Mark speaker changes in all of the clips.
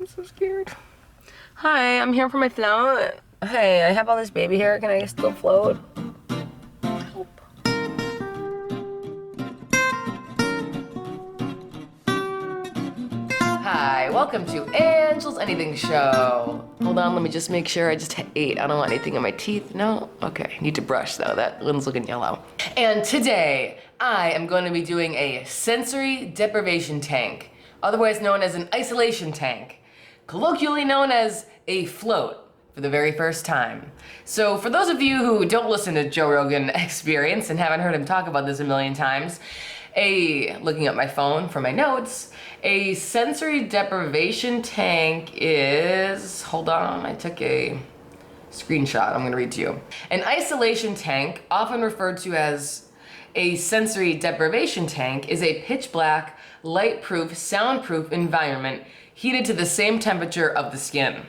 Speaker 1: so scared. Hi, I'm here for my float. Hey, I have all this baby hair. Can I still float? Help. Hi, welcome to Angel's Anything Show. Hold on, let me just make sure I just ate. I don't want anything in my teeth. No? Okay, need to brush though. That one's looking yellow. And today, I am going to be doing a sensory deprivation tank, otherwise known as an isolation tank, colloquially known as a float, for the very first time. So for those of you who don't listen to Joe Rogan Experience and haven't heard him talk about this a million times, looking at my phone for my notes, a sensory deprivation tank is, hold on, I took a screenshot, I'm gonna read to you. An isolation tank, often referred to as a sensory deprivation tank, is a pitch black, light-proof, soundproof environment heated to the same temperature of the skin.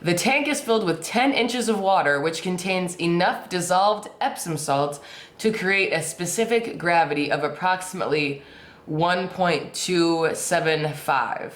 Speaker 1: The tank is filled with 10 inches of water, which contains enough dissolved Epsom salts to create a specific gravity of approximately 1.275.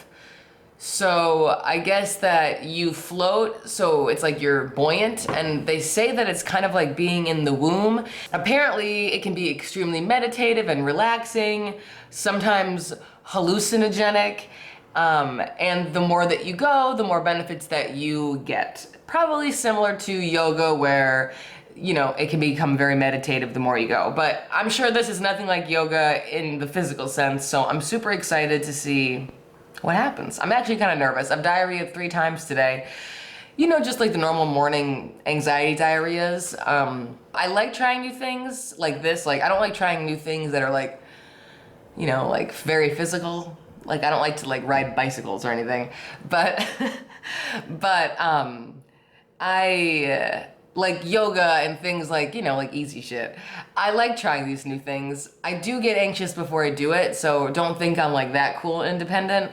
Speaker 1: So I guess that you float, so it's like you're buoyant, and they say that it's kind of like being in the womb. Apparently it can be extremely meditative and relaxing, sometimes hallucinogenic, and the more that you go, the more benefits that you get. Probably similar to yoga where, you know, it can become very meditative the more you go. But I'm sure this is nothing like yoga in the physical sense, so I'm super excited to see what happens. I'm actually kind of nervous. I've diarrheaed 3 times today. You know, just like the normal morning anxiety diarrheas. I like trying new things like this. Like, I don't like trying new things that are like, you know, like very physical. Like, I don't like to like ride bicycles or anything, but, I like yoga and things like, you know, like easy shit. I like trying these new things. I do get anxious before I do it, so don't think I'm like that cool and independent.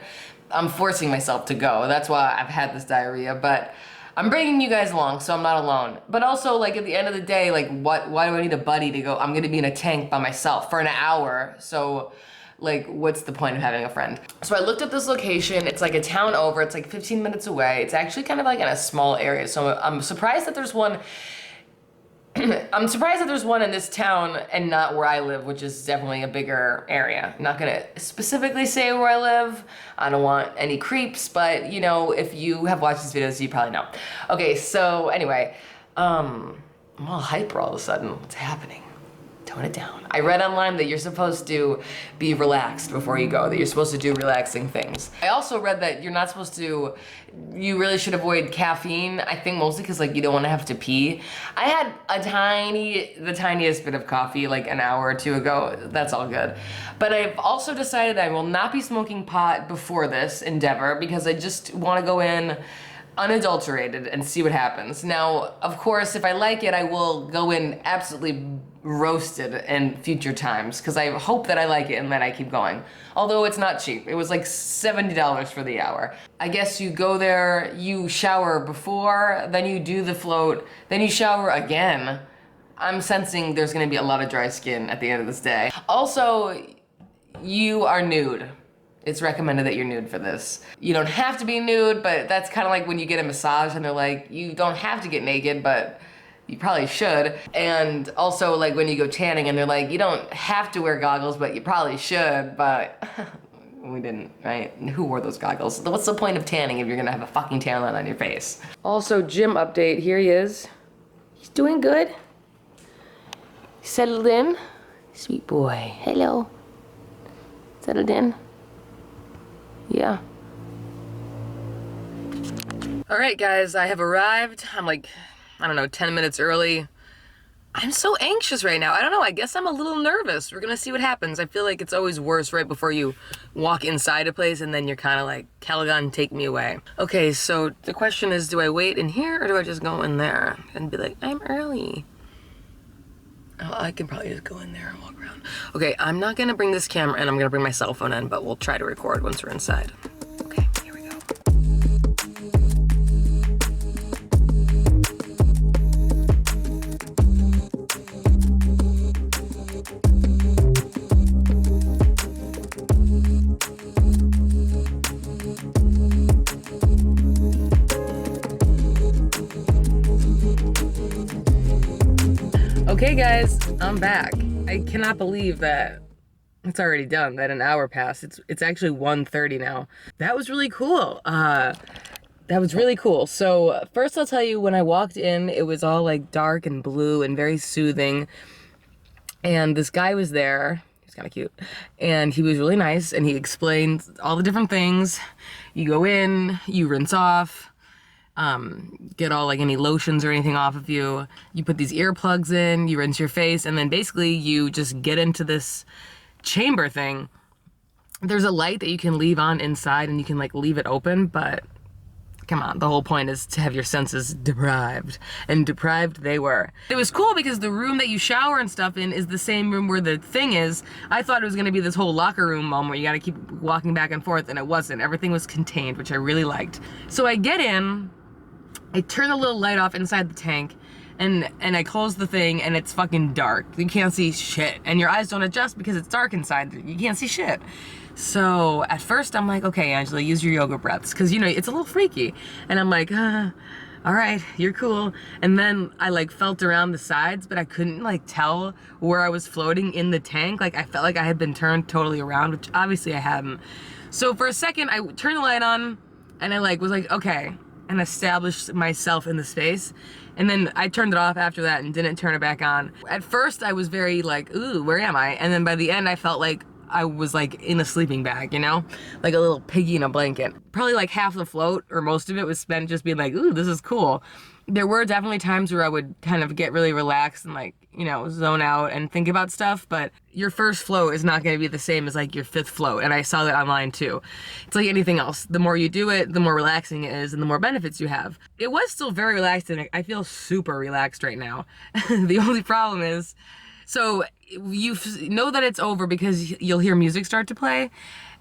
Speaker 1: I'm forcing myself to go. That's why I've had this diarrhea, but I'm bringing you guys along, so I'm not alone. But also, like, at the end of the day, like, why do I need a buddy to go? I'm gonna be in a tank by myself for an hour, so like, what's the point of having a friend? So I looked at this location. It's like a town over. It's like 15 minutes away. It's actually kind of like in a small area. So I'm surprised that there's one. I'm surprised that there's one in this town and not where I live, which is definitely a bigger area. I'm not gonna specifically say where I live. I don't want any creeps, but you know, if you have watched these videos, you probably know. Okay, so anyway, I'm all hyper all of a sudden. What's happening? Tone it down. I read online that you're supposed to be relaxed before you go, that you're supposed to do relaxing things. I also read that you're not supposed to, you really should avoid caffeine, I think mostly because like you don't want to have to pee. I had the tiniest bit of coffee like an hour or 2 ago. That's all good. But I've also decided I will not be smoking pot before this endeavor because I just want to go in unadulterated and see what happens. Now, of course, if I like it, I will go in absolutely roasted in future times because I hope that I like it and then I keep going. Although it's not cheap. It was like $70 for the hour. I guess you go there, you shower before, then you do the float, then you shower again. I'm sensing there's gonna be a lot of dry skin at the end of this day. Also, you are nude. It's recommended that you're nude for this. You don't have to be nude, but that's kind of like when you get a massage and they're like, you don't have to get naked, but you probably should. And also like when you go tanning and they're like, you don't have to wear goggles, but you probably should, but we didn't, right? Who wore those goggles? What's the point of tanning if you're gonna have a fucking tan line on your face? Also, gym update, here he is. He's doing good. Settled in. Sweet boy, hello. Settled in. Yeah. All right, guys, I have arrived. I'm like, I don't know, 10 minutes early. I'm so anxious right now. I don't know, I guess I'm a little nervous. We're gonna see what happens. I feel like it's always worse right before you walk inside a place and then you're kind of like, Callaghan, take me away. Okay, so the question is, do I wait in here or do I just go in there and be like, I'm early? Oh, I can probably just go in there and walk around. Okay, I'm not gonna bring this camera in, I'm gonna bring my cell phone in, but we'll try to record once we're inside. Okay, here we go. Okay guys, I'm back. I cannot believe that it's already done, that an hour passed. It's actually 1:30 now. That was really cool. That was really cool. So first I'll tell you, when I walked in, it was all like dark and blue and very soothing. And this guy was there. He's kind of cute. And he was really nice, and he explained all the different things. You go in, you rinse off, get all like any lotions or anything off of you. You put these earplugs in, you rinse your face, and then basically you just get into this chamber thing. There's a light that you can leave on inside, and you can like leave it open, but come on, the whole point is to have your senses deprived, and deprived they were. It was cool because the room that you shower and stuff in is the same room where the thing is. I thought it was gonna be this whole locker room moment where you gotta keep walking back and forth, and it wasn't. Everything was contained, which I really liked. So I get in, I turn the little light off inside the tank, and I close the thing, and it's fucking dark. You can't see shit, and your eyes don't adjust because it's dark inside. You can't see shit. So at first I'm like, okay, Angela, use your yoga breaths, because you know it's a little freaky. And I'm like, all right, you're cool. And then I like felt around the sides, but I couldn't like tell where I was floating in the tank. Like I felt like I had been turned totally around, which obviously I hadn't. So for a second I turned the light on, and I like was like, okay, and established myself in the space. And then I turned it off after that and didn't turn it back on. At first I was very like, ooh, where am I? And then by the end I felt like I was like in a sleeping bag, you know? Like a little piggy in a blanket. Probably like half the float, or most of it, was spent just being like, ooh, this is cool. There were definitely times where I would kind of get really relaxed and like, you know, zone out and think about stuff, but your first float is not gonna be the same as like your fifth float, and I saw that online too. It's like anything else. The more you do it, the more relaxing it is and the more benefits you have. It was still very relaxing. I feel super relaxed right now. The only problem is, so you know that it's over because you'll hear music start to play.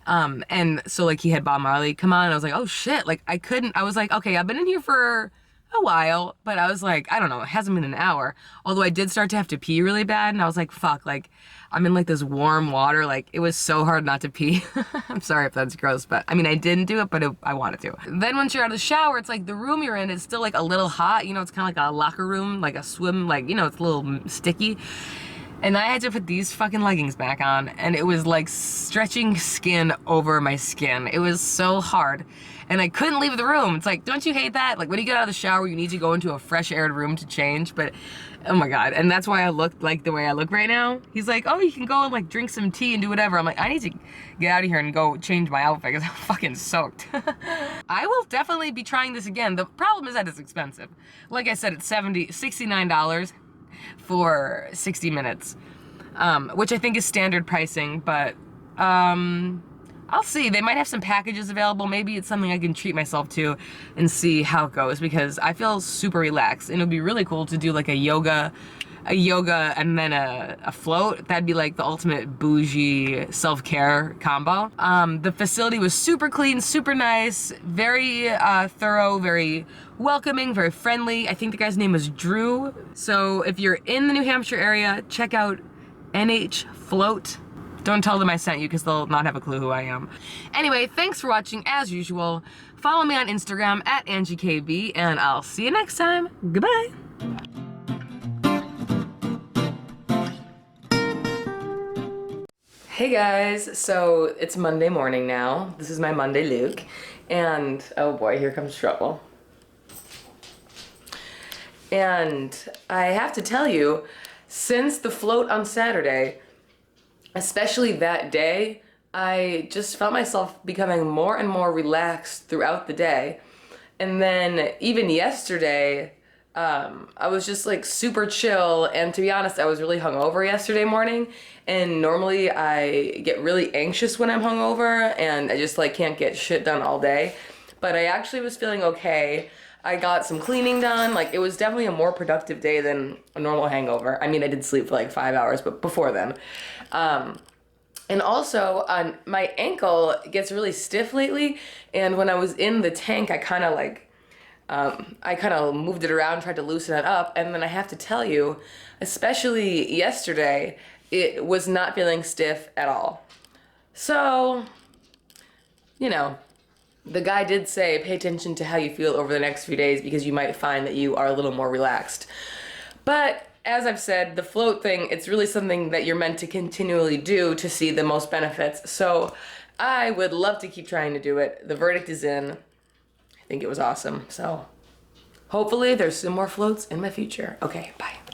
Speaker 1: And so like he had Bob Marley come on, and I was like, oh shit, like I was like, okay, I've been in here for a while, but I was like, I don't know, it hasn't been an hour. Although I did start to have to pee really bad, and I was like, fuck, like I'm in like this warm water, like it was so hard not to pee. I'm sorry if that's gross, but I mean, I didn't do it, but I wanted to. Then once you're out of the shower, it's like the room you're in is still like a little hot, you know, it's kind of like a locker room, like a swim, like, you know, it's a little sticky. And I had to put these fucking leggings back on, and it was like stretching skin over my skin. It was so hard. And I couldn't leave the room. It's like, don't you hate that? Like when you get out of the shower, you need to go into a fresh aired room to change, but oh my God. And that's why I looked like the way I look right now. He's like, oh, you can go and like drink some tea and do whatever. I'm like, I need to get out of here and go change my outfit because I'm fucking soaked. I will definitely be trying this again. The problem is that it's expensive. Like I said, it's $69 for 60 minutes, which I think is standard pricing, but I'll see. They might have some packages available. Maybe it's something I can treat myself to and see how it goes, because I feel super relaxed, and it would be really cool to do like a yoga and then a float. That'd be like the ultimate bougie self-care combo. The facility was super clean, super nice, very thorough, very welcoming, very friendly. I think the guy's name was Drew. So if you're in the New Hampshire area, check out NH Float. Don't tell them I sent you because they'll not have a clue who I am. Anyway, thanks for watching as usual. Follow me on Instagram at AngieKB, and I'll see you next time. Goodbye. Hey guys, so it's Monday morning now. This is my Monday look, and oh boy, here comes trouble. And I have to tell you, since the float on Saturday, especially that day, I just felt myself becoming more and more relaxed throughout the day. And then even yesterday, I was just like super chill, and to be honest, I was really hungover yesterday morning, and normally I get really anxious when I'm hungover, and I just like can't get shit done all day. But I actually was feeling okay. I got some cleaning done. Like it was definitely a more productive day than a normal hangover. I mean, I did sleep for like 5 hours, but before then. And also, my ankle gets really stiff lately, and when I was in the tank, I kind of moved it around, tried to loosen it up, and then I have to tell you, especially yesterday, it was not feeling stiff at all. So, you know, the guy did say, pay attention to how you feel over the next few days because you might find that you are a little more relaxed. But as I've said, the float thing, it's really something that you're meant to continually do to see the most benefits. So I would love to keep trying to do it. The verdict is in. I think it was awesome. So hopefully there's some more floats in my future. Okay, bye.